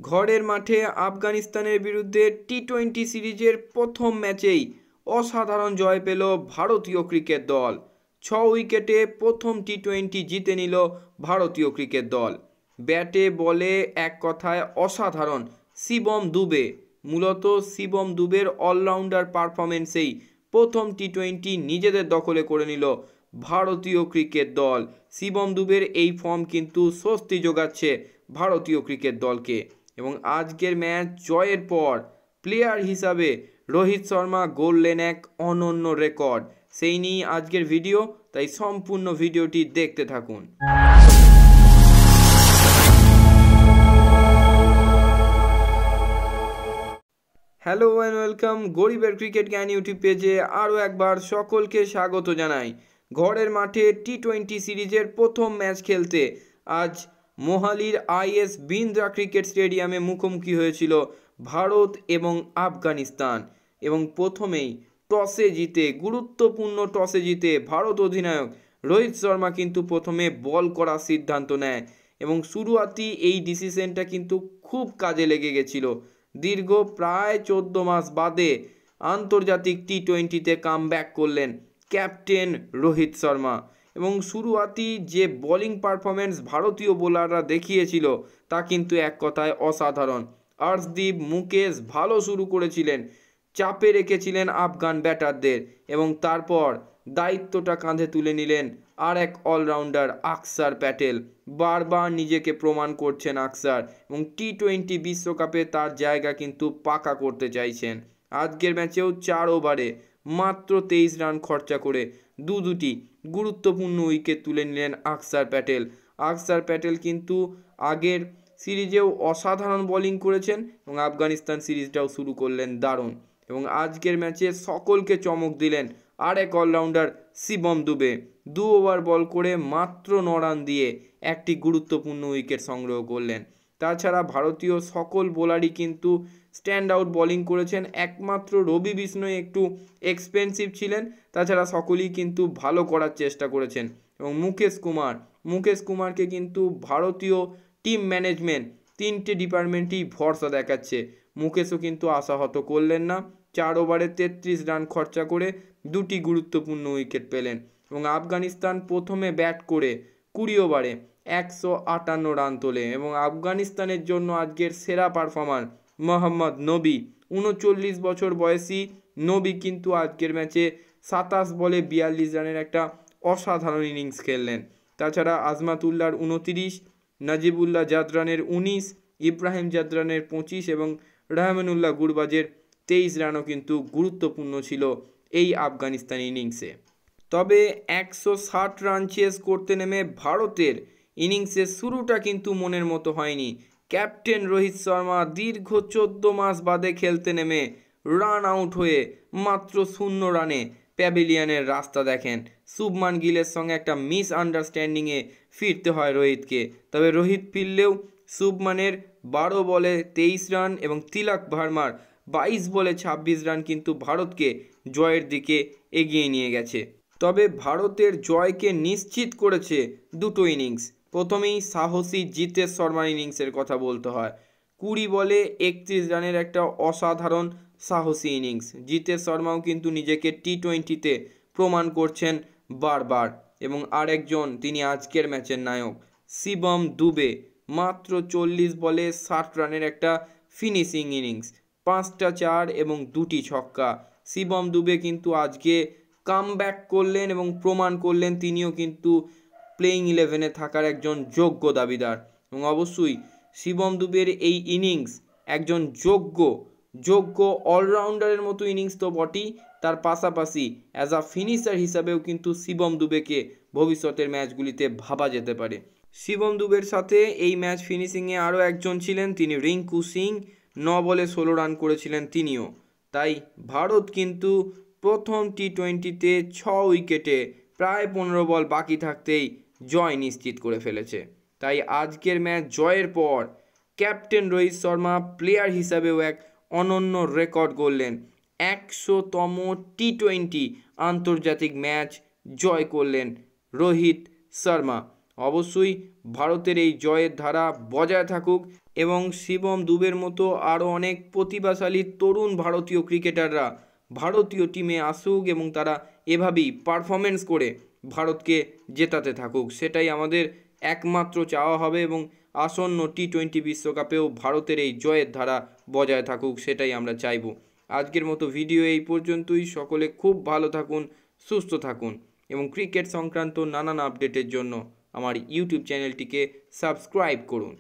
ঘরের মাঠে আফগানিস্তানের বিরুদ্ধে টি-20 সিরিজের প্রথম ম্যাচেই অসাধারণ জয় পেল ভারতীয় ক্রিকেট দল। 6 উইকেটে প্রথম টি-20 জিতে নিল ভারতীয় ক্রিকেট দল। ব্যাটে বলে এক কথায় অসাধারণ শিবম দুবে। মূলত শিবম দুবের অলরাউন্ডার পারফরমেন্সেই প্রথম টি-20 নিজেদের দখলে করে নিল ভারতীয় ক্রিকেট দল। শিবম দুবের এই ফর্ম কিন্তু স্বস্তি যোগাচ্ছে ভারতীয় ক্রিকেট দলকে। এবং আজকের ম্যাচ জয়ের পর প্লেয়ার হিসাবে রোহিত শর্মা গড়লেন এক অনন্য রেকর্ড। সেই নিয়ে আজকের ভিডিও, তাই সম্পূর্ণ ভিডিওটি দেখতে থাকুন। হ্যালো অ্যান্ড ওয়েলকাম গরিবের ক্রিকেট জ্ঞান ইউটিউব পেজে আরও একবার সকলকে স্বাগত জানাই। ঘরের মাঠে টি-20 সিরিজের প্রথম ম্যাচ খেলতে আজ মোহালির আইএস বিন্দ্রা ক্রিকেট স্টেডিয়ামে মুখোমুখি হয়েছিল ভারত এবং আফগানিস্তান। এবং প্রথমেই গুরুত্বপূর্ণ টসে জিতে ভারত অধিনায়ক রোহিত শর্মা কিন্তু প্রথমে বল করার সিদ্ধান্ত নেয় এবং শুরুয়াতি এই ডিসিশনটা কিন্তু খুব কাজে লেগে গেছিল। দীর্ঘ প্রায় 14 মাস বাদে আন্তর্জাতিক টি-20তে কামব্যাক করলেন ক্যাপ্টেন রোহিত শর্মা। এবং শুরুয়াতি যে বোলিং পারফরমেন্স ভারতীয় বোলাররা দেখিয়েছিল তা কিন্তু এক কথায় অসাধারণ। আর্শদীপ, মুকেশ ভালো শুরু করেছিলেন, চাপে রেখেছিলেন আফগান ব্যাটারদের এবং তারপর দায়িত্বটা কাঁধে তুলে নিলেন আর এক অলরাউন্ডার আকসার প্যাটেল। বারবার নিজেকে প্রমাণ করছেন আকসার এবং টি-20 বিশ্বকাপে তার জায়গা কিন্তু পাকা করতে চাইছেন। আজকের ম্যাচেও 4 ওভারে মাত্র 23 রান খরচা করে দুটি গুরুত্বপূর্ণ উইকেট তুলে নিলেন আকসার প্যাটেল। আকসার প্যাটেল কিন্তু আগের সিরিজেও অসাধারণ বোলিং করেছেন এবং আফগানিস্তান সিরিজটাও শুরু করলেন দারুণ। এবং আজকের ম্যাচে সকলকে চমক দিলেন আর এক অলরাউন্ডার শিবম দুবে। 2 ওভার বল করে মাত্র 9 রান দিয়ে একটি গুরুত্বপূর্ণ উইকেট সংগ্রহ করলেন। তাছাড়া ভারতীয় সকল বোলারই কিন্তু স্ট্যান্ড আউট বোলিং করেছেন, একমাত্র রবি বিষ্ণয় একটু এক্সপেন্সিভ ছিলেন, তাছাড়া সকলেই কিন্তু ভালো করার চেষ্টা করেছেন। এবং মুকেশ কুমারকে কিন্তু ভারতীয় টিম ম্যানেজমেন্ট 3টে ডিপার্টমেন্টই ভরসা দেখাচ্ছে। মুকেশও কিন্তু আশাহত করলেন না, 4 ওভারে 33 রান খরচা করে 2টি গুরুত্বপূর্ণ উইকেট পেলেন। এবং আফগানিস্তান প্রথমে ব্যাট করে 20 ওভারে 158 রান তোলে এবং আফগানিস্তানের জন্য আজকের সেরা পারফর্মার মোহাম্মদ নবী। 39 বছর বয়সী নবী কিন্তু আজকের ম্যাচে 27 বলে 42 রানের একটা অসাধারণ ইনিংস খেললেন। তাছাড়া আজমাতুল্লাহর 29, নাজিবুল্লাহ জাদরানের 19, ইব্রাহিম জাদরানের 25 এবং রহমানুল্লাহ গুরবাজের 23 রানও কিন্তু গুরুত্বপূর্ণ ছিল এই আফগানিস্তান ইনিংসে। তবে 160 রান চেস করতে নেমে ভারতের ইনিংসের শুরুটা কিন্তু মনের মতো হয়নি। ক্যাপ্টেন রোহিত শর্মা দীর্ঘ 14 মাস বাদে খেলতে নেমে রান আউট হয়ে মাত্র 0 রানে প্যাভিলিয়নের রাস্তা দেখেন। শুভমান গিলের সঙ্গে একটা মিসআন্ডারস্ট্যান্ডিংয়ে ফিরতে হয় রোহিতকে। তবে রোহিত ফিরলেও শুভমানের 12 বলে 23 রান এবং তিলক ভার্মার 22 বলে 26 রান কিন্তু ভারতকে জয়ের দিকে এগিয়ে নিয়ে গেছে। তবে ভারতের জয়কে নিশ্চিত করেছে দুটো ইনিংস। প্রথমেই সাহসী জিতেশ শর্মার ইনিংসের কথা বলতে হয়। 20 বলে 31 রানের একটা অসাধারণ সাহসী ইনিংস। জিতেশ শর্মাও কিন্তু নিজেকে টি-20তে প্রমাণ করছেন বারবার। এবং আরেকজন, তিনি আজকের ম্যাচের নায়ক শিবম দুবে, মাত্র 40 বলে 60 রানের একটা ফিনিশিং ইনিংস, 5টা 4 এবং 2টি ছক্কা। শিবম দুবে কিন্তু আজকে কামব্যাক করলেন এবং প্রমাণ করলেন তিনিও কিন্তু প্লেইং 11-এ থাকার একজন যোগ্য দাবিদার। এবং অবশ্যই শিবম দুবের এই ইনিংস একজন যোগ্য অলরাউন্ডারের মতো ইনিংস তো বটেই, তার পাশাপাশি অ্যাজ আ ফিনিশার হিসাবেও কিন্তু শিবম দুবেকে ভবিষ্যতের ম্যাচগুলিতে ভাবা যেতে পারে। শিবম দুবের সাথে এই ম্যাচ ফিনিশিংয়ে আরও একজন ছিলেন, তিনি রিঙ্কু সিং। 9 বলে 16 রান করেছিলেন তিনিও। তাই ভারত কিন্তু প্রথম টি-20তে 6 উইকেটে প্রায় 15 বল বাকি থাকতেই জয় নিশ্চিত করে ফেলেছে। তাই আজকের ম্যাচ জয়ের পর ক্যাপ্টেন রোহিত শর্মা প্লেয়ার হিসাবেও এক অনন্য রেকর্ড গড়লেন। 100তম টি-20 আন্তর্জাতিক ম্যাচ জয় করলেন রোহিত শর্মা। অবশ্যই ভারতের এই জয়ের ধারা বজায় থাকুক এবং শিবম দুবের মতো আরও অনেক প্রতিভাশালী তরুণ ভারতীয় ক্রিকেটাররা ভারতীয় টিমে আসুক এবং তারা এভাবেই পারফরমেন্স করে ভারতকে জেতাতে থাকুক, সেটাই আমাদের একমাত্র চাওয়া হবে। এবং আসন্ন টি-20 বিশ্বকাপেও ভারতের এই জয়ের ধারা বজায় থাকুক, সেটাই আমরা চাইব। আজকের মতো ভিডিও এই পর্যন্তই। সকলে খুব ভালো থাকুন, সুস্থ থাকুন এবং ক্রিকেট সংক্রান্ত নানান আপডেটের জন্য আমার ইউটিউব চ্যানেলটিকে সাবস্ক্রাইব করুন।